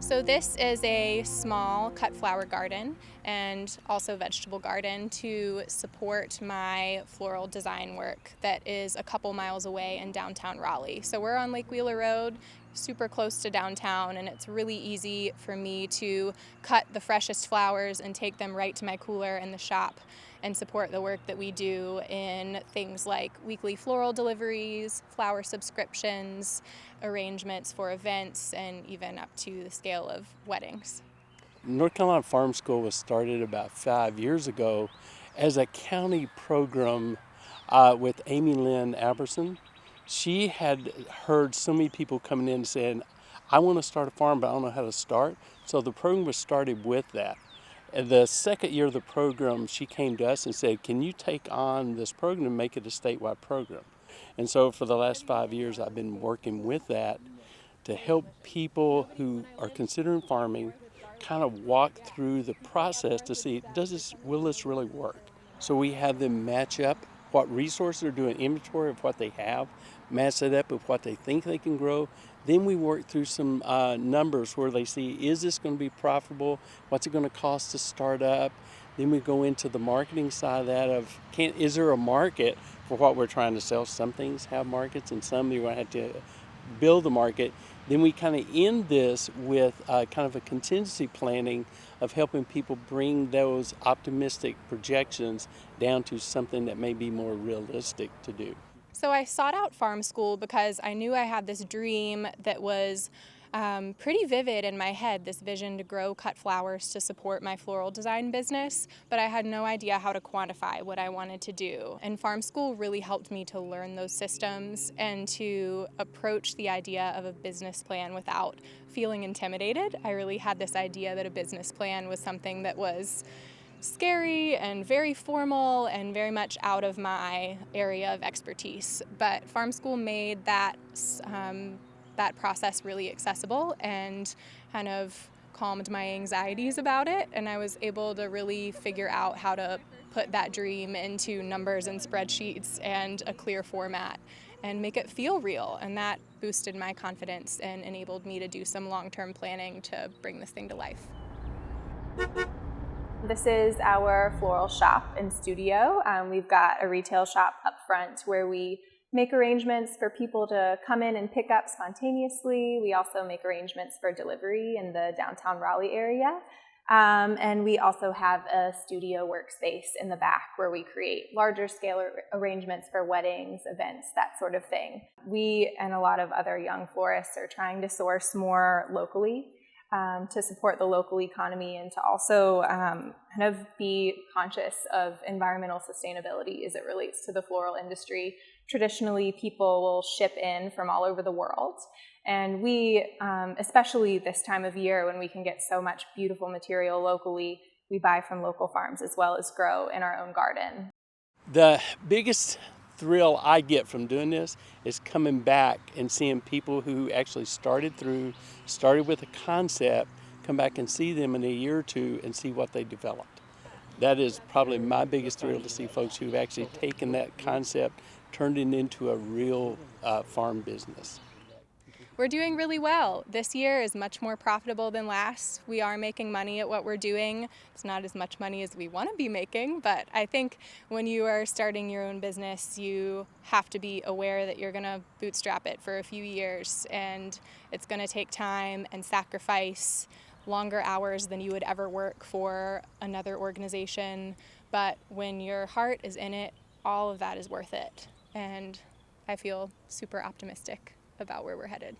So this is a small cut flower garden and also vegetable garden to support my floral design work that is a couple miles away in downtown Raleigh. So we're on Lake Wheeler Road, super close to downtown, and it's really easy for me to cut the freshest flowers and take them right to my cooler in the shop and support the work that we do in things like weekly floral deliveries, flower subscriptions, arrangements for events, and even up to the scale of weddings. North Carolina Farm School was started about 5 years ago as a county program with Amy Lynn Aberson. She had heard so many people coming in saying, I want to start a farm, but I don't know how to start. So the program was started with that. And the second year of the program, she came to us and said, can you take on this program and make it a statewide program? And so for the last 5 years, I've been working with that to help people who are considering farming kind of walk through the process to see, will this really work? So we have them match up what resources they're doing, inventory of what they have, match it up with what they think they can grow. Then we work through some numbers where they see, is this going to be profitable? What's it going to cost to start up? Then we go into the marketing side of that is there a market for what we're trying to sell? Some things have markets and some you're going to have to build the market. Then we kind of end this with kind of a contingency planning of helping people bring those optimistic projections down to something that may be more realistic to do. So I sought out farm school because I knew I had this dream that was pretty vivid in my head, this vision to grow cut flowers to support my floral design business, but I had no idea how to quantify what I wanted to do. And farm school really helped me to learn those systems and to approach the idea of a business plan without feeling intimidated. I really had this idea that a business plan was something that was scary and very formal and very much out of my area of expertise. But farm school made that process really accessible and kind of calmed my anxieties about it, and I was able to really figure out how to put that dream into numbers and spreadsheets and a clear format and make it feel real, and that boosted my confidence and enabled me to do some long-term planning to bring this thing to life. This is our floral shop and studio. We've got a retail shop up front where we make arrangements for people to come in and pick up spontaneously. We also make arrangements for delivery in the downtown Raleigh area. And we also have a studio workspace in the back where we create larger scale arrangements for weddings, events, that sort of thing. We and a lot of other young florists are trying to source more locally to support the local economy and to also kind of be conscious of environmental sustainability as it relates to the floral industry. Traditionally, people will ship in from all over the world, and we, especially this time of year when we can get so much beautiful material locally, we buy from local farms as well as grow in our own garden. The biggest thrill I get from doing this is coming back and seeing people who actually started with a concept, come back and see them in a year or two and see what they developed. That is probably my biggest thrill, to see folks who've actually taken that concept, turned it into a real farm business. We're doing really well. This year is much more profitable than last. We are making money at what we're doing. It's not as much money as we want to be making, but I think when you are starting your own business, you have to be aware that you're going to bootstrap it for a few years, and it's going to take time and sacrifice, longer hours than you would ever work for another organization. But when your heart is in it, all of that is worth it. And I feel super optimistic about where we're headed.